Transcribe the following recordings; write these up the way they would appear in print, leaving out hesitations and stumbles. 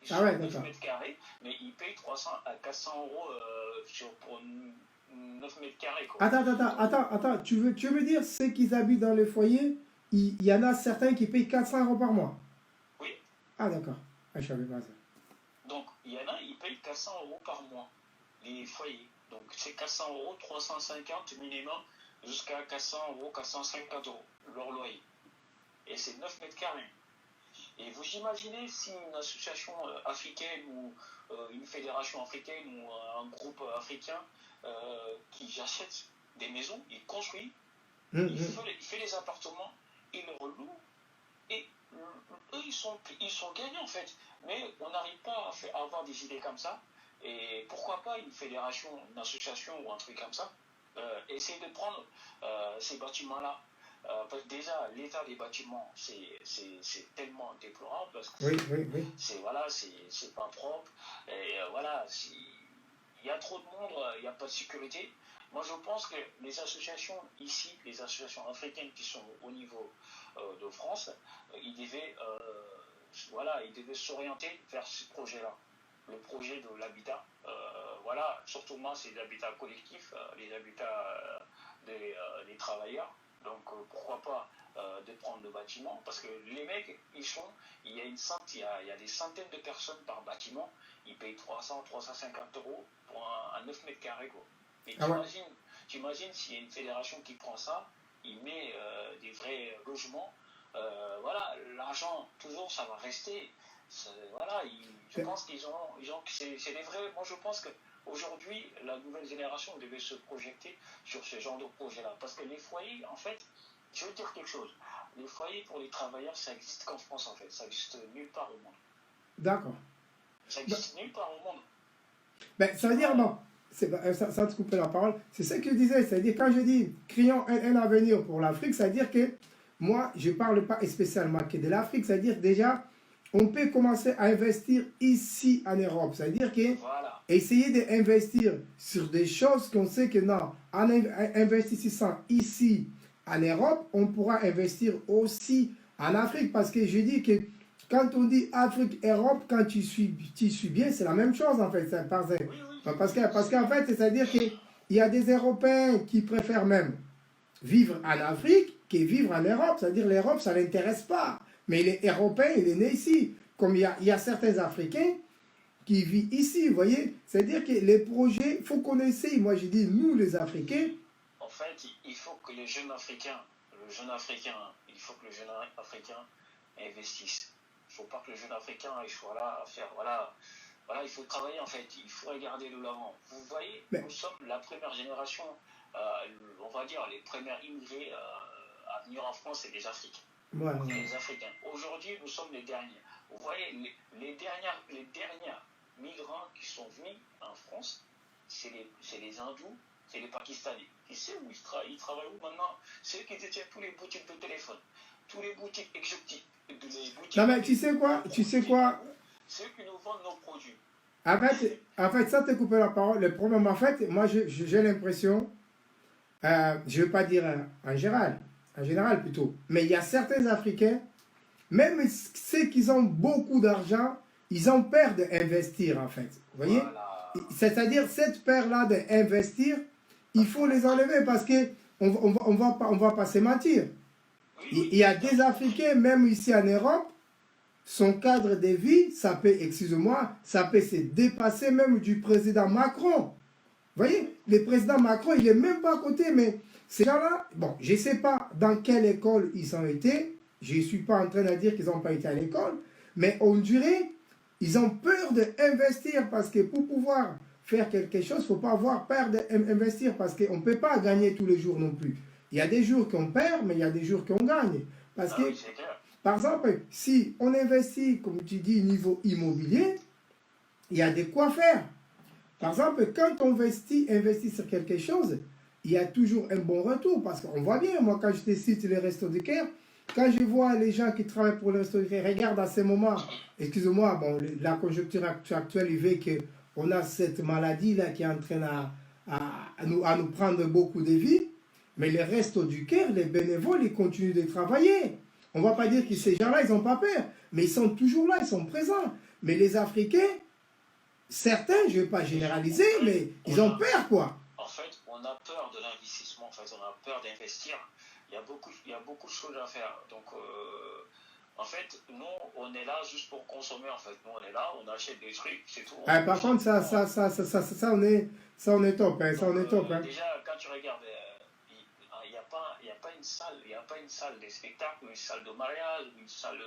Ils Ah sont ouais, 9 d'accord. mètres carrés, mais ils payent 300 à 400 euros pour 9 mètres carrés, quoi. Donc, Attends. Tu veux dire, ceux qui habitent dans les foyers, il y en a certains qui payent 400 € par mois. oui. Ah, d'accord. Ah, je savais pas ça. Donc, il y en a, ils payent 400 euros par mois, les foyers. Donc, c'est 400 euros, 350 minimum, jusqu'à 400 euros, 450 euros, leur loyer. Et c'est 9 mètres carrés. Et vous imaginez si une association africaine ou une fédération africaine ou un groupe africain qui achète des maisons, il construit, il fait les appartements, il les reloue, et eux, ils sont gagnants en fait. Mais on n'arrive pas à avoir des idées comme ça. Et pourquoi pas une fédération, une association ou un truc comme ça essayer de prendre ces bâtiments-là. Parce que déjà, l'état des bâtiments, c'est tellement déplorable parce que Oui. c'est pas propre. Et voilà, il y a trop de monde, il n'y a pas de sécurité. Moi, je pense que les associations ici, les associations africaines qui sont au niveau de France, ils devaient, ils devaient s'orienter vers ce projet-là, le projet de l'habitat. Voilà, surtout moi, c'est l'habitat collectif, les habitats des travailleurs. Donc, pourquoi pas de prendre le bâtiment, parce que les mecs, il y a des centaines de personnes par bâtiment, ils payent 300, 350 euros pour un 9 mètres carrés, quoi. Et Ah ouais. t'imagines s'il y a une fédération qui prend ça, il met des vrais logements, voilà, l'argent, toujours, ça va rester. Voilà, je pense c'est des vrais. Moi, je pense qu'aujourd'hui, la nouvelle génération devait se projeter sur ce genre de projet-là. Parce que les foyers, en fait, je veux dire quelque chose. Les foyers pour les travailleurs, ça existe qu'en France, en fait. Ça existe nulle part au monde. D'accord. Ça Ben, existe nulle part au monde. ça Tu veut dire, vois, bon, ça te couper la parole. C'est ce que je disais. C'est-à-dire, quand je dis créons un avenir pour l'Afrique, c'est-à-dire que moi, je ne parle pas spécialement que de l'Afrique. C'est-à-dire, déjà, on peut commencer à investir ici en Europe. C'est-à-dire que voilà. essayer d'investir sur des choses qu'on sait que non, en investissant ici en Europe, on pourra investir aussi en Afrique. Parce que je dis que quand on dit Afrique-Europe, quand tu suis bien, c'est la même chose en fait. Oui, oui, Parce qu'en fait, c'est-à-dire qu'il y a des Européens qui préfèrent même vivre en Afrique que vivre en Europe. C'est-à-dire l'Europe, ça ne l'intéresse pas. Mais les Européens, il est né ici. Comme il y a certains Africains qui vivent ici, vous voyez. C'est-à-dire que les projets, il faut qu'on essaye. Moi, je dis, nous, les Africains. en fait, il faut que les jeunes Africains, il faut que le jeune Africain investisse. Il ne faut pas que le jeune Africain il soit là à faire, voilà, il faut travailler en fait, il faut regarder de l'avant. Vous voyez, Mais, nous sommes la première génération, on va dire les premières immigrés à venir en France, c'est les Africains. ouais. Les Africains. Aujourd'hui, nous sommes les derniers. Vous voyez, les derniers migrants qui sont venus en France, c'est les hindous, c'est les Pakistanais. Tu sais où ils travaillent où maintenant? C'est eux qui détiennent tous les boutiques de téléphone, tous les boutiques exotiques, les boutiques. Non, mais tu sais quoi? C'est eux qui nous vendent nos produits. En fait, ça te coupe la parole. Le problème, en fait, moi, j'ai l'impression, je ne veux pas dire en général plutôt, mais il y a certains Africains, même ceux qui ont beaucoup d'argent, ils ont peur d'investir, en fait. Vous voyez? Voilà. C'est-à-dire, cette peur-là d'investir, il faut les enlever parce que on va pas se mentir. Il y a des Africains, même ici en Europe, son cadre de vie, ça peut, excusez-moi, ça peut se dépasser même du président Macron. Vous voyez, le président Macron, il n'est même pas à côté, mais ces gens-là, bon, je ne sais pas dans quelle école ils ont été, je ne suis pas en train de dire qu'ils n'ont pas été à l'école, mais on dirait, ils ont peur d'investir parce que pour pouvoir faire quelque chose, il ne faut pas avoir peur d'investir parce qu'on ne peut pas gagner tous les jours non plus. Il y a des jours qu'on perd, mais il y a des jours qu'on gagne. Parce que, par exemple, si on investit, comme tu dis, niveau immobilier, il y a de quoi faire. Par exemple, quand on investit sur quelque chose, il y a toujours un bon retour. Parce qu'on voit bien, moi, quand je te cite les Restos du Cœur, quand je vois les gens qui travaillent pour les Restos du Cœur, regarde à ce moment, excusez-moi, bon, la conjoncture actuelle, il veut qu'on a cette maladie-là qui est en train à nous prendre beaucoup de vies. Mais les Restos du Cœur, les bénévoles, ils continuent de travailler. On ne va pas dire que ces gens-là, ils n'ont pas peur, mais ils sont toujours là, ils sont présents. Mais les Africains, certains, je ne vais pas généraliser, mais ils ont peur, quoi. En fait, on a peur de l'investissement, en fait, on a peur d'investir. Il y a beaucoup de choses à faire. Donc, en fait, nous, on est là juste pour consommer, en fait. Nous, on est là, on achète des trucs, c'est tout. Par contre, ça, on est top, hein, ça, on est top. Hein. Déjà, quand tu regardes, il n'y a pas une salle, de spectacle, une salle de mariage, une salle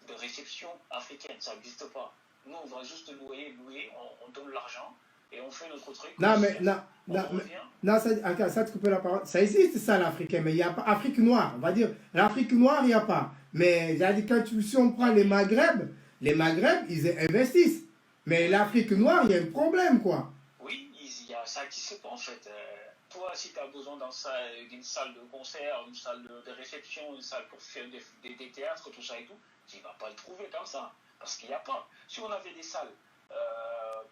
de réception africaine, ça n'existe pas. Nous, on va juste louer, on donne l'argent et on fait notre truc. Ça te coupe la parole. Ça existe, ça, l'africain, mais il n'y a pas. Afrique noire, on va dire. L'Afrique noire, il n'y a pas. Mais si on prend les Maghreb, ils investissent. Mais l'Afrique noire, il y a un problème, quoi. Oui, ça n'existe pas, en fait. Toi, si tu as besoin d'une salle de concert, une salle de réception, une salle pour faire des théâtres, tout ça et tout, tu ne vas pas le trouver comme ça. Parce qu'il n'y a pas. Si on avait des salles,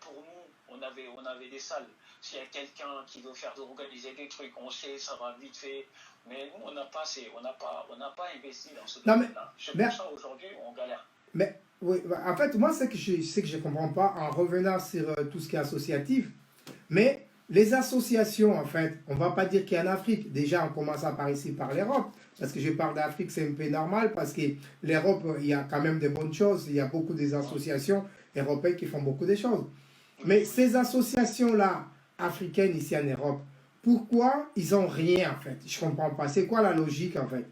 pour nous, on avait des salles. S'il y a quelqu'un qui veut organiser des trucs, on sait, ça va vite fait. Mais nous, on n'a pas investi dans ce domaine-là. C'est pour ça aujourd'hui, on galère. Mais oui, en fait, moi, c'est que je ne comprends pas en revenant sur tout ce qui est associatif. Mais les associations, en fait, on ne va pas dire qu'il y a en Afrique. Déjà, on commence par ici, par l'Europe. Parce que je parle d'Afrique, c'est un peu normal. Parce que l'Europe, il y a quand même des bonnes choses. Il y a beaucoup d'associations européennes qui font beaucoup de choses. Mais ces associations-là, africaines ici en Europe, pourquoi ils n'ont rien, en fait? Je ne comprends pas. C'est quoi la logique, en fait?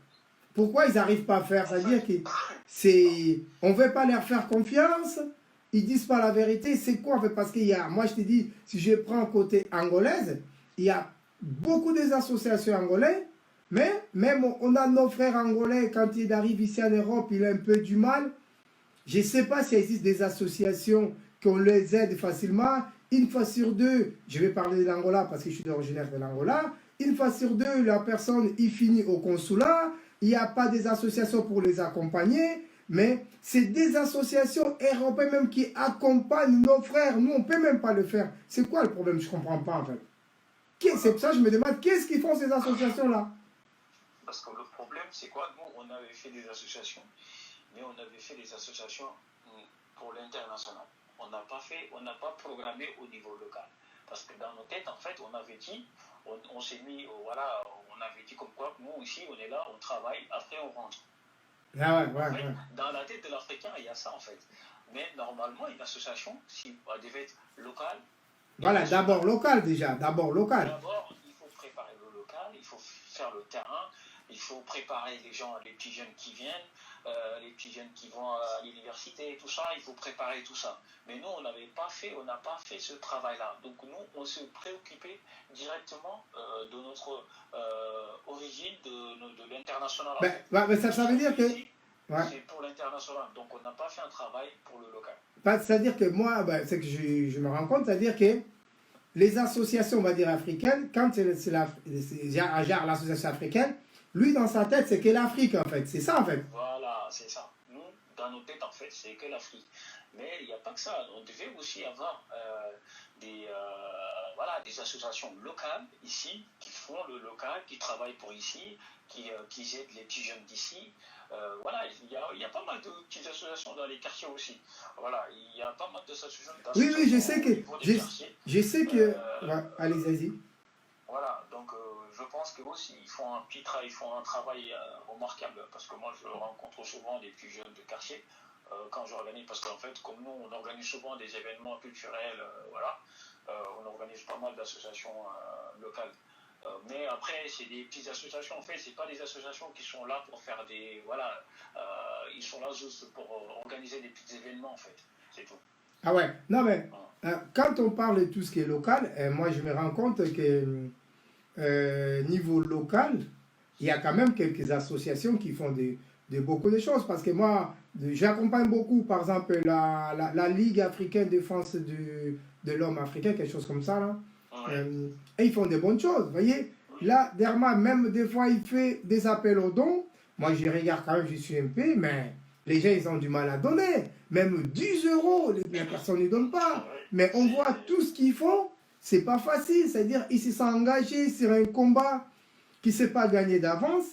Pourquoi ils n'arrivent pas à faire? C'est-à-dire qu'on ne veut pas leur faire confiance. Ils ne disent pas la vérité. C'est quoi, en fait? Parce qu'il y a, moi je te dis, si je prends côté angolaise, il y a beaucoup des associations angolaises, mais même on a nos frères angolais, quand ils arrivent ici en Europe, il a un peu du mal. Je ne sais pas s'il existe des associations qu'on les aide facilement. Une fois sur deux, je vais parler de l'Angola parce que je suis originaire de l'Angola, une fois sur deux, la personne y finit au consulat, il n'y a pas des associations pour les accompagner, mais c'est des associations européennes même qui accompagnent nos frères. Nous, on ne peut même pas le faire. C'est quoi le problème? Je ne comprends pas en fait. C'est pour ça que je me demande, qu'est-ce qu'ils font ces associations-là? Parce que le problème, c'est quoi? Nous, on avait fait des associations, mais on avait fait des associations pour l'international. On n'a pas programmé au niveau local. Parce que dans nos têtes, en fait, on avait dit, on s'est mis, voilà, on avait dit comme quoi, nous ici, on est là, on travaille, après on rentre. Ouais. Dans la tête de l'Africain, il y a ça en fait. Mais normalement, une association, si elle devait être locale. Voilà, d'abord local déjà, d'abord local. D'abord, il faut préparer le local, il faut faire le terrain, il faut préparer les gens, les petits jeunes qui viennent, les petits jeunes qui vont à l'université, tout ça, il faut préparer tout ça. Mais nous, on n'a pas fait ce travail-là. Donc nous, on se préoccupait directement de notre origine, de l'international. Mais ça veut dire que... C'est pour l'international. Donc on n'a pas fait un travail pour le local. C'est-à-dire que moi, c'est que je me rends compte, c'est-à-dire que les associations, on va dire africaines, quand c'est l'association africaine, lui, dans sa tête, c'est que l'Afrique, en fait. C'est ça, en fait. Voilà, c'est ça. Nous, dans nos têtes, en fait, c'est que l'Afrique. Mais il n'y a pas que ça. On devait aussi avoir des associations locales ici, qui font le local, qui travaillent pour ici, qui aident les petits jeunes d'ici. Voilà, il y a pas mal de petites associations dans les quartiers aussi. Voilà, il y a pas mal d'associations. Oui, je sais que... allez-y. Voilà, donc je pense que aussi ils font un travail remarquable parce que moi je rencontre souvent des plus jeunes de quartier quand j'organise, parce qu'en fait comme nous on organise souvent des événements culturels, on organise pas mal d'associations locales. Mais après c'est des petites associations, en fait c'est pas des associations qui sont là pour faire ils sont là juste pour organiser des petits événements en fait, c'est tout. Ah ouais, non mais quand on parle de tout ce qui est local, moi je me rends compte que niveau local, il y a quand même quelques associations qui font beaucoup de choses. Parce que moi, j'accompagne beaucoup, par exemple, la Ligue africaine de défense de l'homme africain, quelque chose comme ça. Là. Et ils font des bonnes choses, vous voyez. Là, Derma, même des fois, il fait des appels aux dons. Moi, je regarde quand même, je suis un peu, mais les gens, ils ont du mal à donner. Même 10 euros, les personnes ne donnent pas. Mais on voit tout ce qu'ils font, c'est pas facile. C'est-à-dire, ils se sont engagés sur un combat qui ne s'est pas gagné d'avance.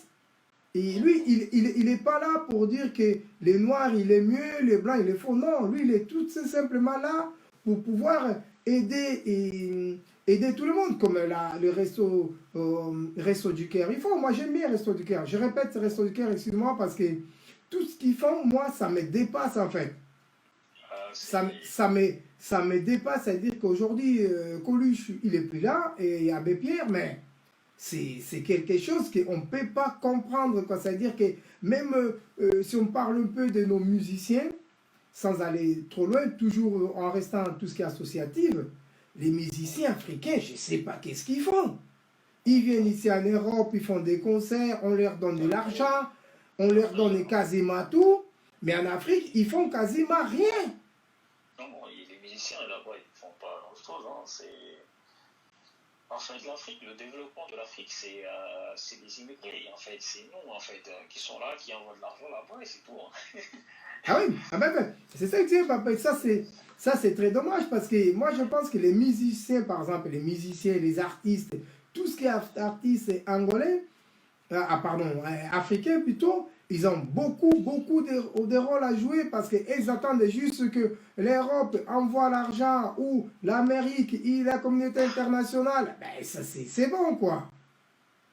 Et lui, il est pas là pour dire que les noirs, il est mieux, les blancs, il est faux. Non, lui, il est tout simplement là pour pouvoir aider tout le monde, comme le Resto du Caire. Moi, j'aime bien Resto du Caire. Je répète Resto du Caire, excuse-moi, parce que tout ce qu'ils font, moi, ça me dépasse en fait. Ça me dépasse, c'est-à-dire qu'aujourd'hui, Coluche, il est plus là, et Abbé Pierre, mais c'est quelque chose qu'on ne peut pas comprendre, quoi. C'est-à-dire que même si on parle un peu de nos musiciens, sans aller trop loin, toujours en restant tout ce qui est associatif, les musiciens africains, je ne sais pas qu'est-ce qu'ils font. Ils viennent ici en Europe, ils font des concerts, on leur donne de l'argent, on leur donne quasiment tout, mais en Afrique, ils font quasiment rien. Non, les musiciens là-bas, ils ne font pas grand-chose. Hein. En fait, l'Afrique, le développement de l'Afrique, c'est des immigrés. En fait, c'est nous, en fait, qui sont là, qui envoient de l'argent là-bas, et c'est tout. Hein. Ah oui, c'est ça que tu dis, papa. Ça, c'est très dommage parce que moi, je pense que les musiciens, par exemple, les musiciens, les artistes, tout ce qui est artiste angolais, africains plutôt, ils ont beaucoup de rôles à jouer parce qu'ils attendent juste que l'Europe envoie l'argent ou l'Amérique et la communauté internationale. Ben, ça, c'est bon, quoi.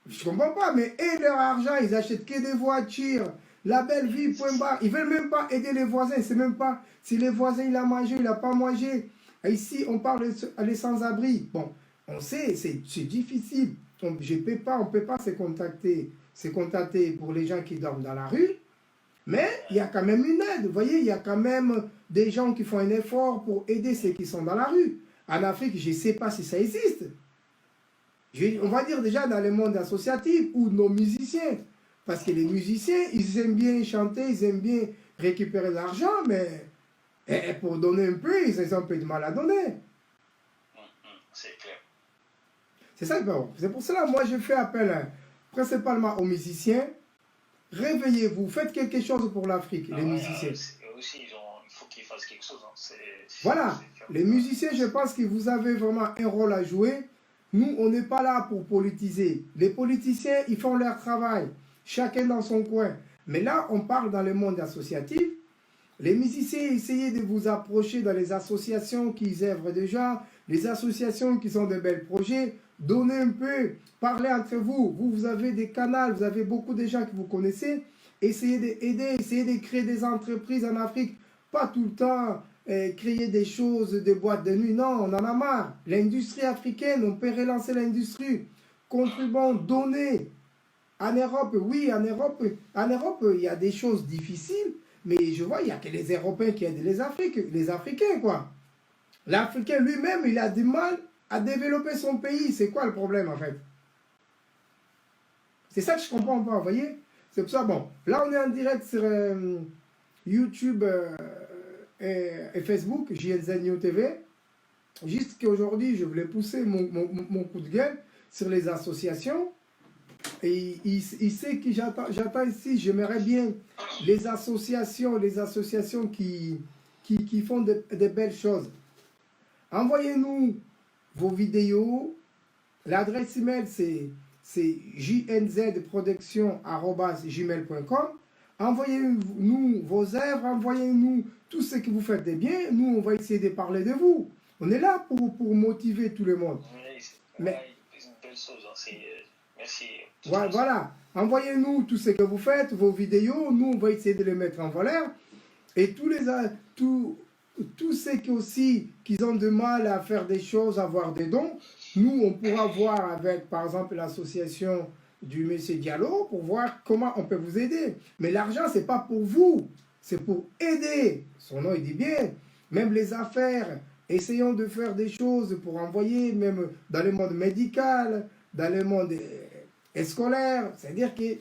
Je comprends pas, mais et leur argent, ils achètent que des voitures, la belle vie, point barre. Ils veulent même pas aider les voisins. C'est même pas si les voisins, il a mangé, il a pas mangé. Et ici, on parle des sans-abri. Bon, on sait, c'est difficile. On peut pas se contacter pour les gens qui dorment dans la rue. Mais il y a quand même une aide. Vous voyez, il y a quand même des gens qui font un effort pour aider ceux qui sont dans la rue. En Afrique, je ne sais pas si ça existe. On va dire déjà dans le monde associatif ou nos musiciens. Parce que les musiciens, ils aiment bien chanter, ils aiment bien récupérer de l'argent, mais pour donner un peu, ils ont un peu de mal à donner. C'est clair. C'est ça, c'est pour cela moi je fais appel principalement aux musiciens. Réveillez-vous, faites quelque chose pour l'Afrique, les musiciens. Eux aussi, il faut qu'ils fassent quelque chose. Hein. Voilà, les musiciens, je pense que vous avez vraiment un rôle à jouer. Nous, on n'est pas là pour politiser. Les politiciens, ils font leur travail, chacun dans son coin. Mais là, on parle dans le monde associatif. Les musiciens, essayez de vous approcher dans les associations qui œuvrent déjà, les associations qui ont de bels projets. Donnez un peu, parlez entre vous. Vous avez des canaux, vous avez beaucoup de gens que vous connaissez. Essayez d'aider, essayez de créer des entreprises en Afrique. Pas tout le temps créer des choses, des boîtes de nuit. Non, on en a marre. L'industrie africaine, on peut relancer l'industrie. Contribuons, donnez. En Europe, oui, en Europe, il y a des choses difficiles. Mais je vois, il n'y a que les Européens qui aident les Africains, quoi. L'Africain lui-même, il a du mal à développer son pays. C'est quoi le problème, en fait? C'est ça que je comprends pas, vous voyez? C'est pour ça, bon, là, on est en direct sur YouTube et Facebook, JNZ New TV. Juste qu'aujourd'hui, je voulais pousser mon coup de gueule sur les associations. Et il sait que j'attends ici, j'aimerais bien les associations qui font de belles choses. Envoyez-nous vos vidéos. L'adresse email, c'est jnzproduction@gmail.com. Envoyez-nous vos œuvres, envoyez-nous tout ce que vous faites de bien. Nous, on va essayer de parler de vous. On est là pour motiver tout le monde. Oui, c'est une belle chose. Hein. Merci. Voilà. Envoyez-nous tout ce que vous faites, vos vidéos. Nous, on va essayer de les mettre en valeur. Et tous ceux qui ont du mal à faire des choses, à avoir des dons, nous, on pourra voir avec, par exemple, l'association du Monsieur Diallo pour voir comment on peut vous aider. Mais l'argent, ce n'est pas pour vous, c'est pour aider. Son nom, il dit bien. Même les affaires, essayons de faire des choses pour envoyer, même dans le monde médical, dans le monde scolaire. C'est-à-dire que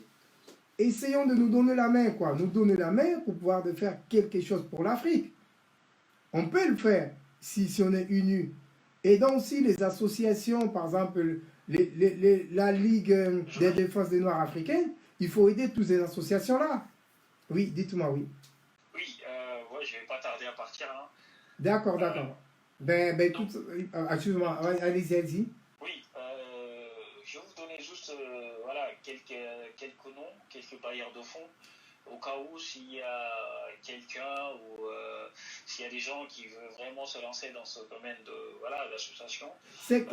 essayons de nous donner la main, quoi. Nous donner la main pour pouvoir de faire quelque chose pour l'Afrique. On peut le faire si on est unis. Et donc aussi les associations, par exemple, la Ligue des défenses des Noirs africaines, il faut aider toutes ces associations-là. Oui, dites-moi, oui. Oui, ouais, je ne vais pas tarder à partir. Hein. D'accord. Excuse-moi, allez-y. Oui, je vais vous donner juste voilà, quelques noms, quelques bailleurs de fonds, au cas où s'il y a quelqu'un ou s'il y a des gens qui veulent vraiment se lancer dans ce domaine de voilà, l'association. C'est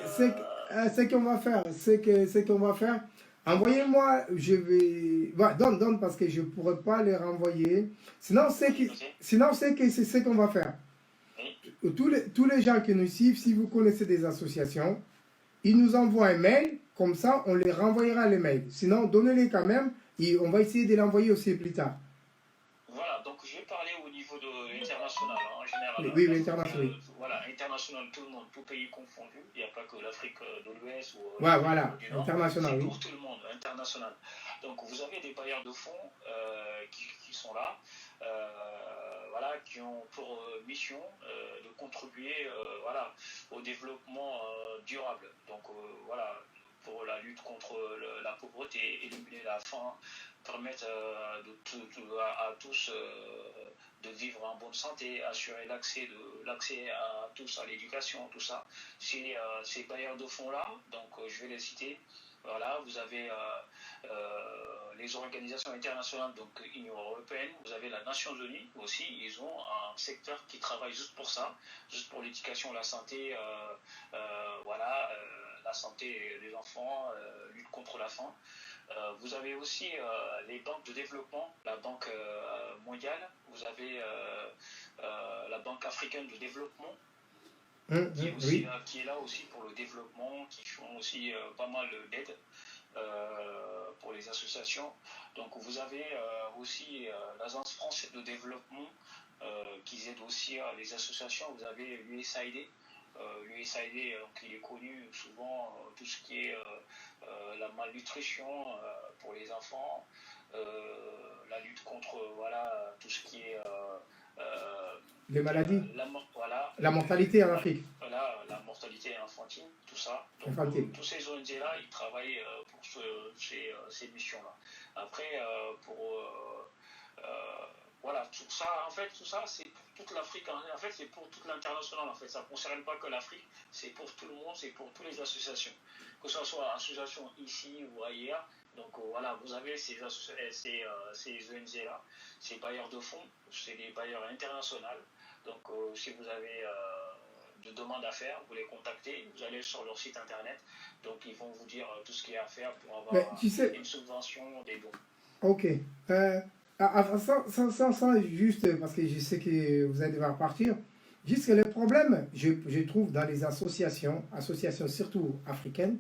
qu'on va faire, c'est qu'on va faire. Envoyez-moi, je vais. Voilà, donne parce que je ne pourrais pas les renvoyer. Sinon, c'est ce qu'on va faire. Oui. Tous les gens qui nous suivent, si vous connaissez des associations, ils nous envoient un mail, comme ça, on les renvoyera les mails. Sinon, donnez-les quand même, et on va essayer de l'envoyer aussi plus tard. Voilà, donc je vais parler au niveau de l'international en général. Oui, l'international. Voilà, international, tout le monde, tout pays confondu. Il n'y a pas que l'Afrique de l'Ouest ou ouais, voilà, du Nord. international. C'est pour tout le monde, international. Donc vous avez des bailleurs de fonds qui sont là, voilà, qui ont pour mission de contribuer voilà, au développement durable. Donc voilà, pour la lutte contre la pauvreté, éliminer la faim, permettre à tous de vivre en bonne santé, assurer l'accès à tous à l'éducation, tout ça. Ces bailleurs de fonds-là, donc je vais les citer. Voilà, vous avez les organisations internationales, donc Union européenne, vous avez la Nations Unies aussi, ils ont un secteur qui travaille juste pour ça, juste pour l'éducation, la santé, voilà, la santé des enfants, lutte contre la faim. Vous avez aussi les banques de développement, la Banque mondiale, vous avez la Banque africaine de développement, qui est là aussi pour le développement, qui font aussi pas mal d'aide pour les associations. Donc vous avez aussi l'Agence française de développement qui aide aussi les associations. Vous avez l'USAID. L'USAID, il est connu souvent tout ce qui est la malnutrition pour les enfants, la lutte contre voilà, tout ce qui est les maladies, la mortalité en Afrique. Voilà, la mortalité infantile, tout ça. Donc, tous ces ONG-là, ils travaillent pour ces missions-là. Après, voilà, tout ça, en fait, tout ça, c'est pour toute l'Afrique. En fait, c'est pour toute l'international. En fait, ça ne concerne pas que l'Afrique, c'est pour tout le monde, c'est pour toutes les associations. Que ce soit association ici ou ailleurs. Donc voilà, vous avez ces ONG-là, ces bailleurs de fonds, c'est des bailleurs internationaux. Donc si vous avez de demandes à faire, vous les contactez, vous allez sur leur site internet. Donc ils vont vous dire tout ce qu'il y a à faire pour avoir une subvention, des dons. Ok. Ça, juste parce que je sais que vous allez devoir partir. Juste que le problème, je trouve dans les associations surtout africaines,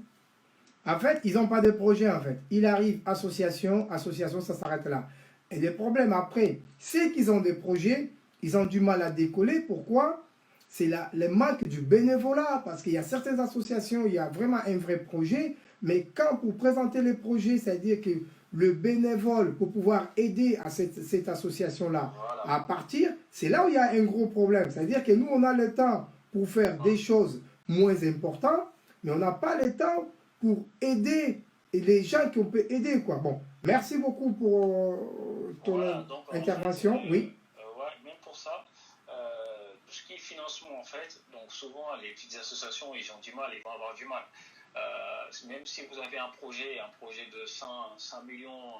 en fait, ils n'ont pas de projet, en fait. Il arrive, association, ça s'arrête là. Et les problèmes après, c'est qu'ils ont des projets, ils ont du mal à décoller. Pourquoi? C'est le manque du bénévolat, parce qu'il y a certaines associations, il y a vraiment un vrai projet, mais quand pour présenter les projets, c'est-à-dire que le bénévole, pour pouvoir aider à cette association-là à partir, c'est là où il y a un gros problème. C'est-à-dire que nous, on a le temps pour faire des choses moins importantes, mais on n'a pas le temps pour aider les gens qu'on peut aider, quoi. Bon, merci beaucoup pour ton intervention. Oui. Même pour ça, tout ce qui est financement, en fait, donc souvent les petites associations, ils ont du mal, ils vont avoir du mal. Même si vous avez un projet de 100 millions,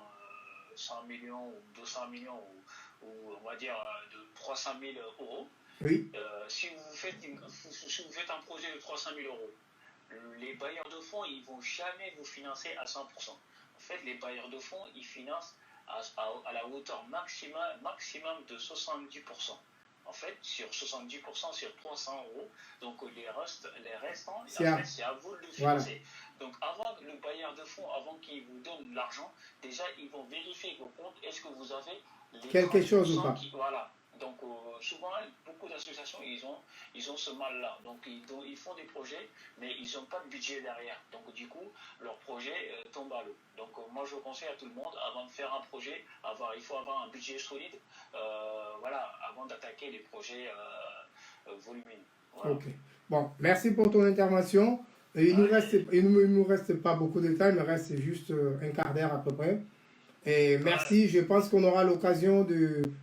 100 millions ou 200 millions ou on va dire de 300 000 euros, oui. Si vous faites un projet de 300 000 euros, les bailleurs de fonds, ils ne vont jamais vous financer à 100%. En fait, les bailleurs de fonds, ils financent à la hauteur maximum de 70%. En fait, sur 70%, sur 300 euros, donc les restants, en fait, c'est à vous de le financer. Voilà. Donc, avant le bailleur de fonds, avant qu'il vous donne l'argent, déjà, ils vont vérifier vos comptes. Est-ce que vous avez les quelque chose ou pas? Voilà. Donc, souvent, beaucoup d'associations, ils ont ce mal-là. Donc, ils font des projets, mais ils n'ont pas de budget derrière. Donc, du coup, leur projet tombe à l'eau. Donc, moi, je conseille à tout le monde, avant de faire un projet, il faut avoir un budget solide, voilà, avant d'attaquer les projets volumineux. Voilà. Ok. Bon, merci pour ton intervention. Il ne nous reste pas beaucoup de temps, il me reste juste un quart d'heure à peu près. Et merci, je pense qu'on aura l'occasion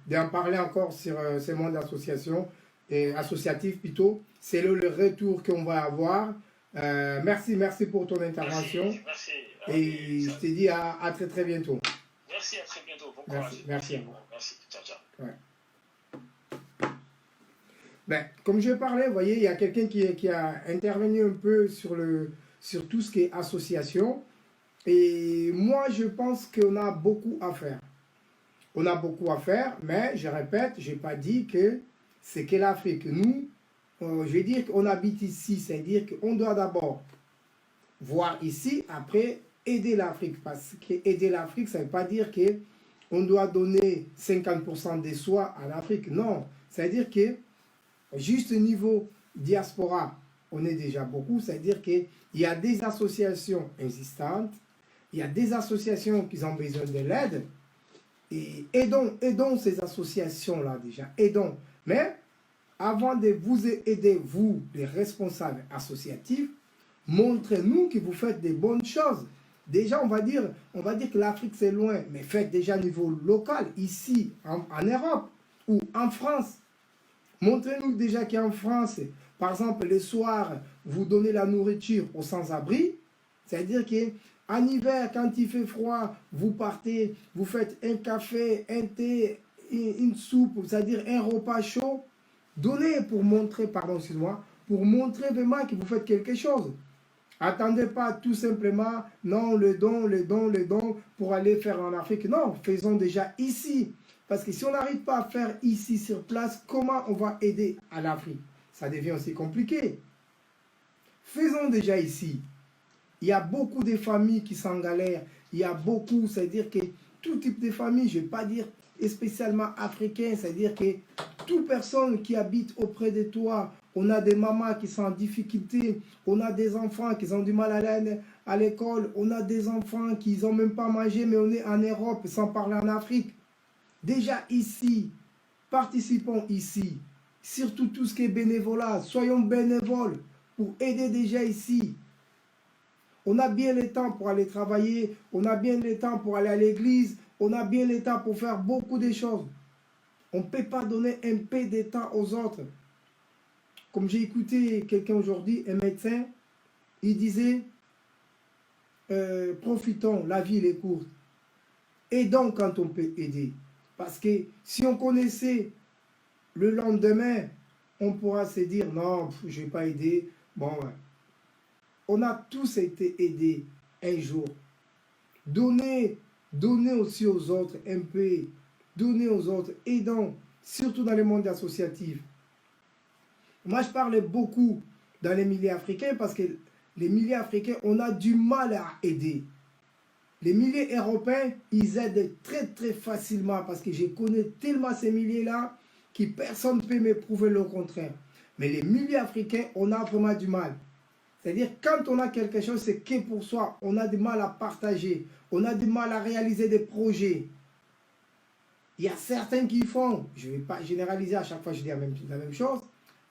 d'en parler encore sur ce monde associatif plutôt. C'est le retour qu'on va avoir. Merci pour ton intervention. Merci. Et je te dis à très très bientôt. Merci, à très bientôt. Bon Merci, courage. merci. Merci. Ciao, ciao. Ouais. Ben, comme je parlais, vous voyez, il y a quelqu'un qui a intervenu un peu sur tout ce qui est association. Et moi, je pense qu'on a beaucoup à faire. On a beaucoup à faire, mais je répète, je n'ai pas dit que c'est que l'Afrique. Nous, je vais dire qu'on habite ici, c'est-à-dire qu'on doit d'abord voir ici, après aider l'Afrique. Parce que aider l'Afrique, ça ne veut pas dire qu'on doit donner 50% des soins à l'Afrique. Non, c'est-à-dire que juste au niveau diaspora, on est déjà beaucoup. C'est-à-dire qu'il y a des associations existantes, il y a des associations qui ont besoin de l'aide. Et aidons ces associations-là déjà, aidons. Mais avant de vous aider, vous, les responsables associatifs, montrez-nous que vous faites des bonnes choses. Déjà, on va dire que l'Afrique c'est loin, mais faites déjà au niveau local, ici, en Europe ou en France. Montrez-nous déjà qu'en France, par exemple, le soir, vous donnez la nourriture aux sans-abri. C'est-à-dire qu'en hiver, quand il fait froid, vous partez, vous faites un café, un thé, une soupe, c'est-à-dire un repas chaud. Donnez pour montrer, pardon, excuse-moi, pour montrer vraiment que vous faites quelque chose. Attendez pas tout simplement, non, le don pour aller faire en Afrique. Non, faisons déjà ici. Parce que si on n'arrive pas à faire ici sur place, comment on va aider à l'Afrique? Ça devient aussi compliqué. Faisons déjà ici. Il y a beaucoup de familles qui sont en galère. Il y a beaucoup, c'est-à-dire que tout type de famille, je ne vais pas dire spécialement africain, c'est-à-dire que toute personne qui habite auprès de toi, on a des mamans qui sont en difficulté, on a des enfants qui ont du mal à aller à l'école, on a des enfants qui n'ont même pas mangé, mais on est en Europe, sans parler en Afrique. Déjà ici, participons ici, surtout tout ce qui est bénévolat, soyons bénévoles pour aider déjà ici. On a bien le temps pour aller travailler, on a bien le temps pour aller à l'église, on a bien le temps pour faire beaucoup de choses. On ne peut pas donner un peu de temps aux autres. Comme j'ai écouté quelqu'un aujourd'hui, un médecin, il disait, profitons, la vie est courte. Aidons quand on peut aider. Parce que si on connaissait le lendemain, on pourra se dire, non, je ne vais pas aider. Bon, ouais. On a tous été aidés un jour. Donnez aussi aux autres un peu. Donnez aux autres, aidons, surtout dans le monde associatif. Moi, je parlais beaucoup dans les milieux africains parce que les milieux africains, on a du mal à aider. Les milieux européens, ils aident très très facilement parce que je connais tellement ces milieux-là que personne ne peut me prouver le contraire. Mais les milieux africains, on a vraiment du mal. C'est-à-dire, quand on a quelque chose, c'est que pour soi. On a du mal à partager. On a du mal à réaliser des projets. Il y a certains qui font. Je ne vais pas généraliser, à chaque fois je dis la même chose.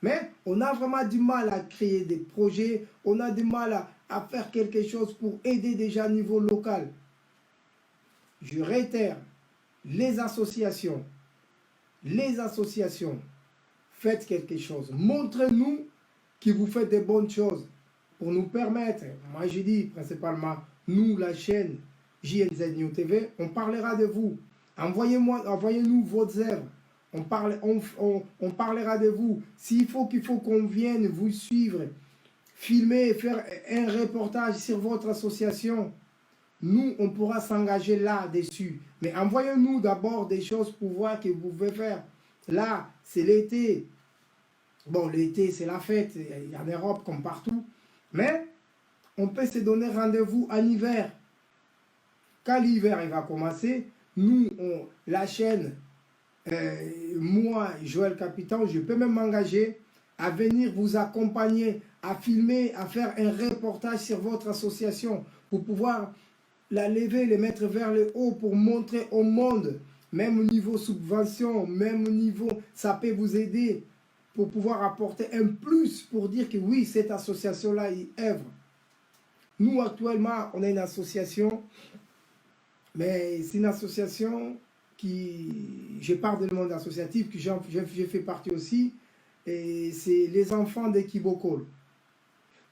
Mais on a vraiment du mal à créer des projets. On a du mal à faire quelque chose pour aider déjà au niveau local. Je réitère, les associations, faites quelque chose. Montrez-nous que vous faites des bonnes choses pour nous permettre, moi je dis principalement, nous, la chaîne JNZ New TV, on parlera de vous. Envoyez-nous vos œuvres. On parlera de vous. S'il faut qu'on vienne vous suivre, filmer, faire un reportage sur votre association, nous, on pourra s'engager là-dessus. Mais envoyez-nous d'abord des choses pour voir que vous pouvez faire. Là, c'est l'été. Bon, l'été, c'est la fête en Europe comme partout. Mais on peut se donner rendez-vous en hiver. Quand l'hiver va commencer, nous, la chaîne, moi, Joël Capitan, je peux même m'engager à venir vous accompagner, à filmer, à faire un reportage sur votre association pour pouvoir la lever, les mettre vers le haut pour montrer au monde, même au niveau subvention, même au niveau, ça peut vous aider pour pouvoir apporter un plus pour dire que oui, cette association-là y œuvre. Nous, actuellement, on a une association, mais c'est une association qui, je parle du monde associatif, que j'ai fait partie aussi, et c'est les enfants d'Ekibokol.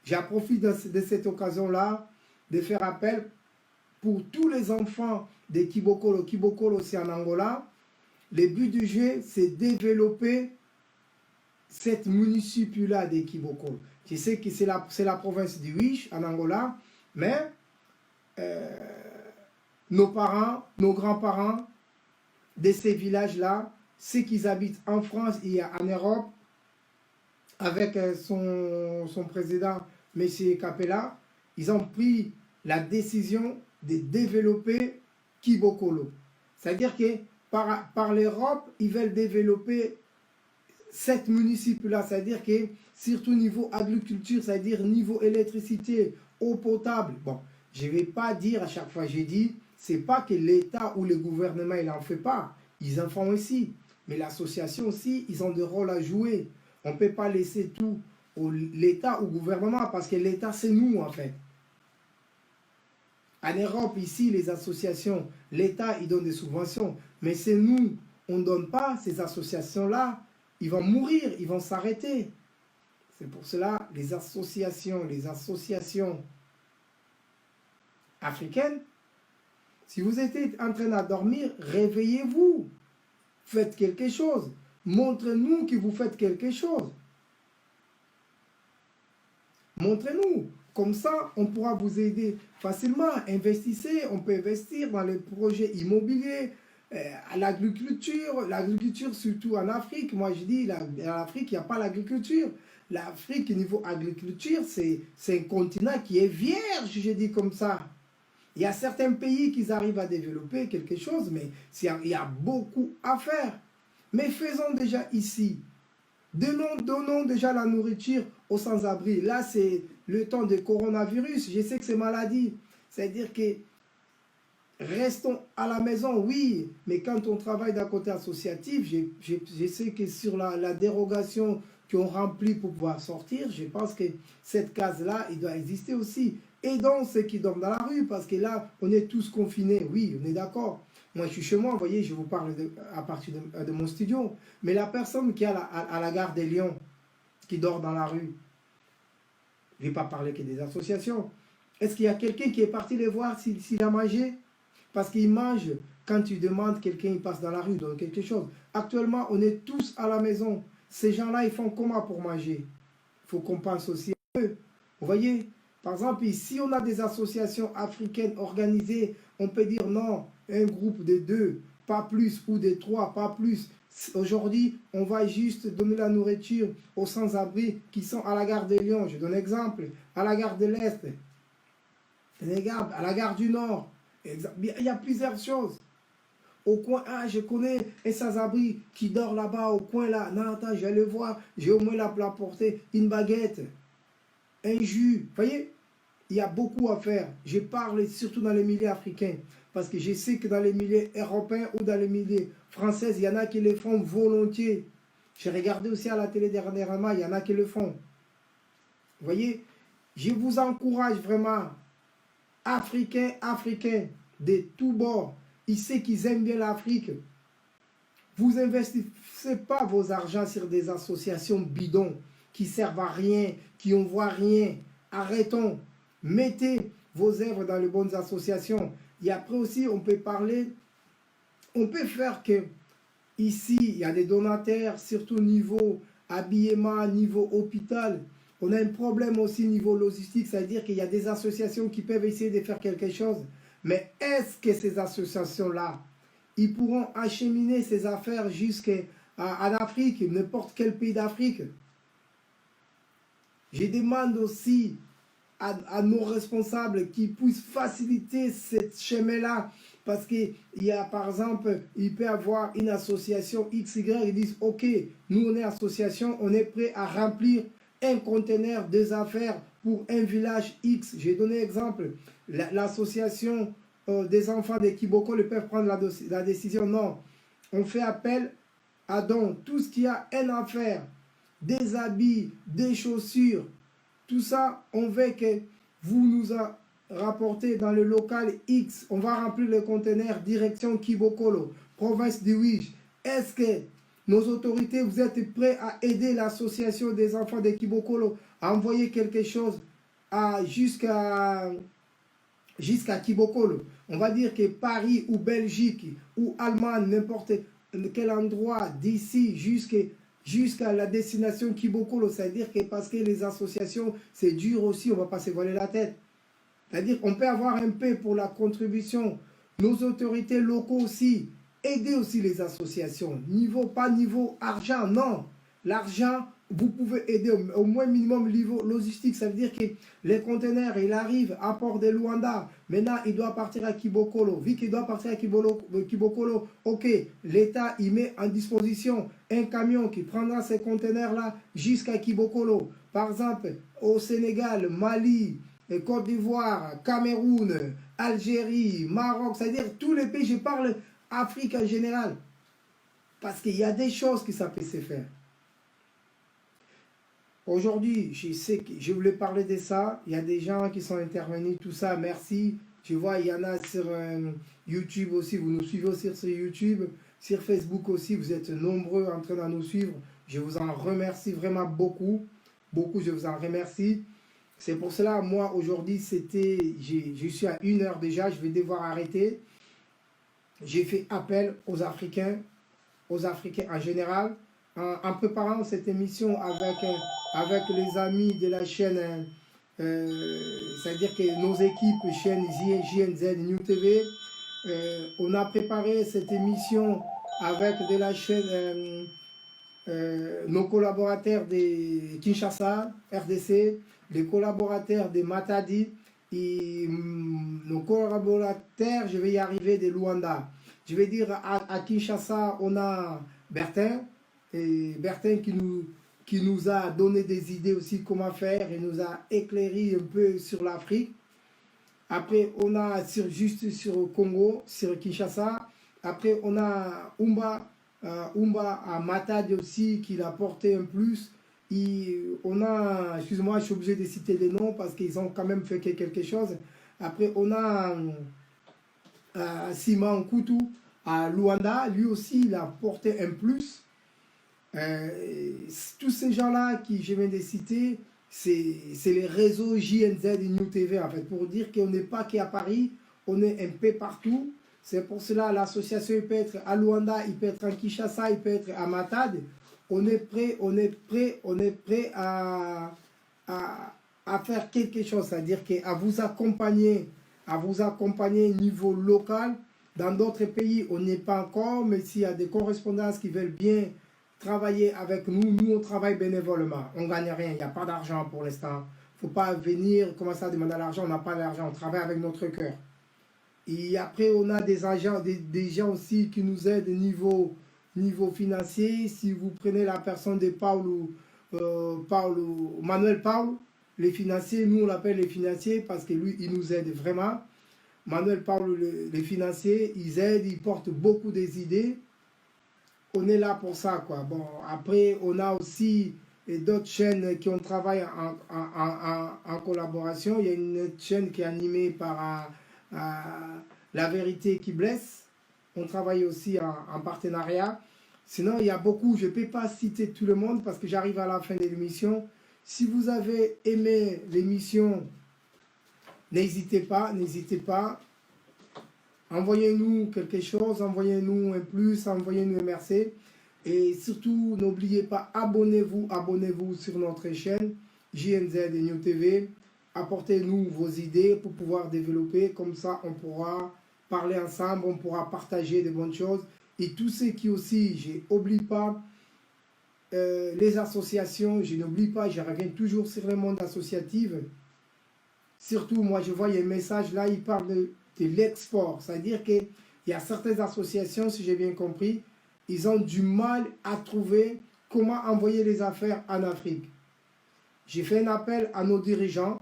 J'en profite de cette occasion-là de faire appel pour tous les enfants de Kibokolo. Kibokolo, c'est en Angola. Le but du jeu, c'est développer cette municipalité-là de Kibokolo. Je sais que c'est la province du Wish, en Angola, mais nos parents, nos grands-parents de ces villages-là, ceux qui habitent en France et en Europe, avec son président, M. Capella, ils ont pris la décision de développer Kibokolo. C'est-à-dire que par l'Europe, ils veulent développer cette municipalité-là. C'est-à-dire que surtout niveau agriculture, c'est-à-dire niveau électricité, eau potable. Bon, je ne vais pas dire à chaque fois, j'ai dit, c'est pas que l'État ou le gouvernement, il n'en fait pas. Ils en font aussi. Mais l'association aussi, ils ont des rôles à jouer. On ne peut pas laisser tout l'État ou au gouvernement parce que l'État, c'est nous en fait. En Europe, ici, les associations, l'État, il donne des subventions. Mais c'est nous, on ne donne pas ces associations-là. Ils vont mourir, ils vont s'arrêter. C'est pour cela, les associations africaines, si vous êtes en train de dormir, réveillez-vous. Faites quelque chose. Montrez-nous que vous faites quelque chose. Montrez-nous. Comme ça, on pourra vous aider facilement. Investissez, on peut investir dans les projets immobiliers, à l'agriculture. L'agriculture, surtout en Afrique. Moi, je dis, en Afrique, il n'y a pas l'agriculture. L'Afrique, niveau agriculture, c'est un continent qui est vierge, je dis comme ça. Il y a certains pays qui arrivent à développer quelque chose, mais il y a beaucoup à faire. Mais faisons déjà ici. Donnons déjà la nourriture aux sans-abri. Là, c'est le temps de coronavirus. Je sais que c'est maladie. C'est-à-dire que restons à la maison, oui. Mais quand on travaille d'un côté associatif, je sais que sur la dérogation qu'on remplit pour pouvoir sortir, je pense que cette case-là, il doit exister aussi. Aidons ceux qui dorment dans la rue, parce que là, on est tous confinés. Oui, on est d'accord. Moi, je suis chez moi, vous voyez, je vous parle à partir de mon studio. Mais la personne qui est à la gare des Lions, qui dort dans la rue, je ne vais pas parler que des associations. Est-ce qu'il y a quelqu'un qui est parti les voir s'il a mangé? Parce qu'il mange, quand tu demandes, quelqu'un il passe dans la rue, donne quelque chose. Actuellement, on est tous à la maison. Ces gens-là, ils font comment pour manger? Il faut qu'on pense aussi à eux. Vous voyez? Par exemple, ici, on a des associations africaines organisées. On peut dire non, un groupe de 2, pas plus, ou de 3, pas plus. Aujourd'hui, on va juste donner la nourriture aux sans-abri qui sont à la gare de Lyon. Je donne un exemple. À la gare de l'Est, à la gare du Nord. Il y a plusieurs choses. Au coin, je connais un sans-abri qui dort là-bas, au coin là. Non, attends, je vais le voir. J'ai au moins la porter une baguette, un jus. Vous voyez, il y a beaucoup à faire. Je parle surtout dans les milieux africains. Parce que je sais que dans les milieux européens ou dans les milieux français, il y en a qui le font volontiers. J'ai regardé aussi à la télé dernièrement, il y en a qui le font. Vous voyez, je vous encourage vraiment, Africains, de tous bords, ils savent qu'ils aiment bien l'Afrique. Vous n'investissez pas vos argents sur des associations bidons qui servent à rien, qui n'envoient rien. Arrêtons. Mettez vos œuvres dans les bonnes associations. Et après aussi, on peut parler, on peut faire que ici, il y a des donataires, surtout niveau habillement, niveau hôpital. On a un problème aussi niveau logistique, c'est-à-dire qu'il y a des associations qui peuvent essayer de faire quelque chose. Mais est-ce que ces associations-là, ils pourront acheminer ces affaires jusqu'en Afrique, n'importe quel pays d'Afrique? Je demande aussi à nos responsables qui puissent faciliter ce chemin-là. Parce qu'il y a, par exemple, il peut y avoir une association XY, ils disent, ok, nous on est association, on est prêt à remplir un conteneur des affaires pour un village X. J'ai donné exemple, l'association des enfants de Kiboko, ils peuvent prendre la décision. Non, on fait appel à donc tout ce qui a une affaire, des habits, des chaussures, tout ça, on veut que vous nous rapportez dans le local X. On va remplir le conteneur direction Kibokolo, province du Wish. Est-ce que nos autorités, vous êtes prêts à aider l'association des enfants de Kibokolo à envoyer quelque chose jusqu'à Kibokolo. On va dire que Paris ou Belgique ou Allemagne, n'importe quel endroit d'ici jusqu'à la destination Kibokolo. C'est-à-dire que parce que les associations, c'est dur aussi, on ne va pas se voiler la tête. C'est-à-dire qu'on peut avoir un peu pour la contribution. Nos autorités locaux aussi, aider aussi les associations. Pas niveau argent, non. L'argent, vous pouvez aider au moins minimum niveau logistique. Ça veut dire que les conteneurs, il arrive à Port de Luanda. Maintenant, il doit partir à Kibokolo. Vu qu'il doit partir à Kibokolo, ok, l'État, il met en disposition un camion qui prendra ces conteneurs-là jusqu'à Kibokolo. Par exemple, au Sénégal, Mali, Côte d'Ivoire, Cameroun, Algérie, Maroc, c'est-à-dire tous les pays, je parle Afrique en général. Parce qu'il y a des choses que ça peut se faire. Aujourd'hui, je sais que je voulais parler de ça. Il y a des gens qui sont intervenus, tout ça, merci. Je vois, il y en a sur YouTube aussi, vous nous suivez aussi sur YouTube, sur Facebook aussi, vous êtes nombreux en train de nous suivre. Je vous en remercie vraiment beaucoup. Beaucoup, je vous en remercie. C'est pour cela, moi, aujourd'hui, je suis à 1h déjà, je vais devoir arrêter. J'ai fait appel aux Africains en général, en préparant cette émission avec les amis de la chaîne, c'est-à-dire que nos équipes, chaîne JNZ, New TV, on a préparé cette émission avec de la chaîne, nos collaborateurs de Kinshasa, RDC, les collaborateurs de Matadi et nos collaborateurs, je vais y arriver, de Luanda. Je vais dire à Kinshasa, on a Bertin, et Bertin qui nous a donné des idées aussi comment faire et nous a éclairé un peu sur l'Afrique. Après, on a juste sur le Congo, sur Kinshasa. Après, on a Umba à Matadi aussi, qui l'a porté un plus. Et on a, excuse-moi, je suis obligé de citer des noms parce qu'ils ont quand même fait quelque chose. Après, on a Simon Koutou à Luanda, lui aussi, il a porté un plus. Tous ces gens-là qui je viens de citer, c'est les réseaux JNZ et New TV, en fait, pour dire qu'on n'est pas qu'à Paris, on est un peu partout. C'est pour cela l'association peut être à Luanda, il peut être en Kinshasa, il peut être à Matadi. On est prêt à faire quelque chose, c'est-à-dire à vous accompagner au niveau local. Dans d'autres pays, on n'est pas encore, mais s'il y a des correspondances qui veulent bien travailler avec nous, nous on travaille bénévolement. On ne gagne rien, il n'y a pas d'argent pour l'instant. Il ne faut pas venir commencer à demander l'argent, on n'a pas d'argent, on travaille avec notre cœur. Et après, on a des agents, des gens aussi qui nous aident niveau financier. Si vous prenez la personne de Manuel Paulo, les financiers, nous on l'appelle les financiers parce que lui, il nous aide vraiment. Manuel Paulo, les financiers, ils aident, ils portent beaucoup des idées. On est là pour ça, quoi. Bon, après, on a aussi d'autres chaînes qui ont travaillé en collaboration. Il y a une chaîne qui est animée par La Vérité qui blesse. On travaille aussi en partenariat. Sinon, il y a beaucoup, je ne peux pas citer tout le monde parce que j'arrive à la fin de l'émission. Si vous avez aimé l'émission, n'hésitez pas. Envoyez-nous quelque chose, envoyez-nous un plus, envoyez-nous un merci. Et surtout, n'oubliez pas, abonnez-vous sur notre chaîne JNZ et New TV. Apportez-nous vos idées pour pouvoir développer. Comme ça, on pourra parler ensemble, on pourra partager des bonnes choses. Et tous ceux qui aussi, je n'oublie pas les associations, je n'oublie pas, je reviens toujours sur le monde associatif. Surtout, moi, je vois, il y a un message là, il parle de l'export. C'est-à-dire qu'il y a certaines associations, si j'ai bien compris, ils ont du mal à trouver comment envoyer les affaires en Afrique. J'ai fait un appel à nos dirigeants,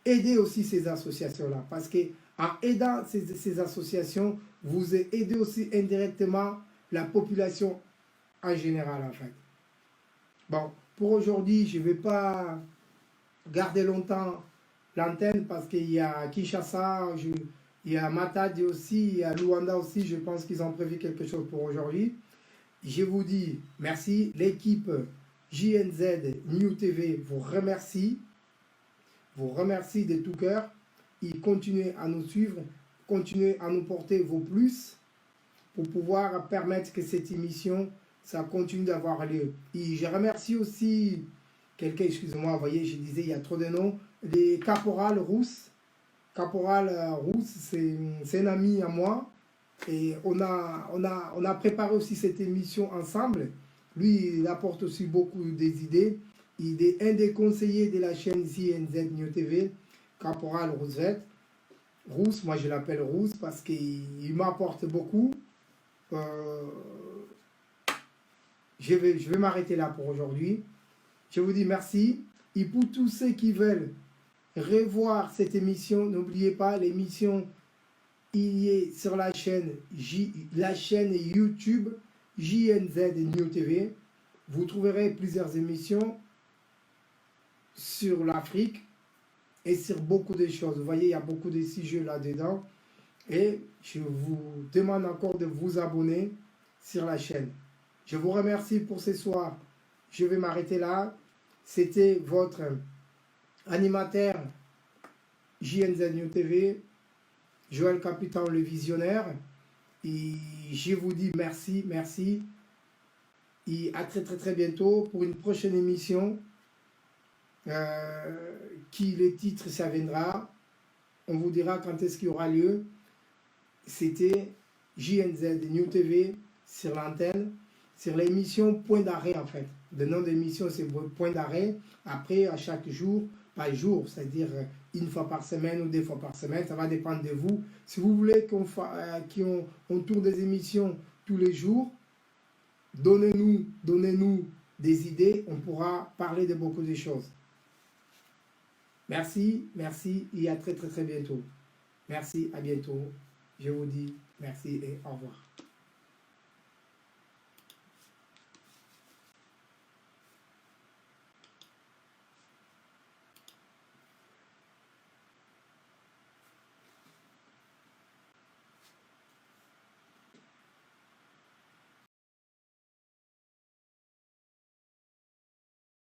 aider aussi ces associations-là. Parce qu'en aidant ces associations, vous aidez aussi indirectement la population en général, en fait. Bon, pour aujourd'hui, je ne vais pas garder longtemps l'antenne parce qu'il y a Kinshasa, il y a Matadi aussi, il y a Luanda aussi, je pense qu'ils ont prévu quelque chose pour aujourd'hui. Je vous dis merci, l'équipe JNZ New TV vous remercie. vous remercie de tout cœur. Et continuez à nous suivre, continuez à nous porter vos plus pour pouvoir permettre que cette émission, ça continue d'avoir lieu. Et je remercie aussi quelqu'un, excusez-moi, vous voyez, je disais, il y a trop de noms, les Caporal Rousse. Caporal Rousse, c'est un ami à moi. Et on a préparé aussi cette émission ensemble. Lui, il apporte aussi beaucoup des idées. Il est un des conseillers de la chaîne ZNZ New TV, Caporal Roosevelt. Rousse, moi je l'appelle Rousse parce qu'il m'apporte beaucoup. Je vais m'arrêter là pour aujourd'hui. Je vous dis merci. Et pour tous ceux qui veulent revoir cette émission, n'oubliez pas, l'émission il est sur la chaîne YouTube JNZ New TV. Vous trouverez plusieurs émissions sur l'Afrique et sur beaucoup de choses. Vous voyez, il y a beaucoup de sujets là-dedans. Et je vous demande encore de vous abonner sur la chaîne. Je vous remercie pour ce soir. Je vais m'arrêter là. C'était votre animateur JNZ New TV, Joël Capitan le visionnaire. Et je vous dis merci, merci. Et à très très très bientôt pour une prochaine émission. Qui le titre ça viendra. On vous dira quand est-ce qu'il y aura lieu. C'était JNZ New TV sur l'antenne, sur l'émission Point d'arrêt en fait. Le nom de l'émission c'est Point d'arrêt. Après à chaque jour, par jour, c'est-à-dire une fois par semaine ou deux fois par semaine, ça va dépendre de vous. Si vous voulez qu'on tourne des émissions tous les jours, donnez-nous des idées, on pourra parler de beaucoup de choses. Merci, merci et à très très très bientôt. Merci, à bientôt. Je vous dis merci et au revoir.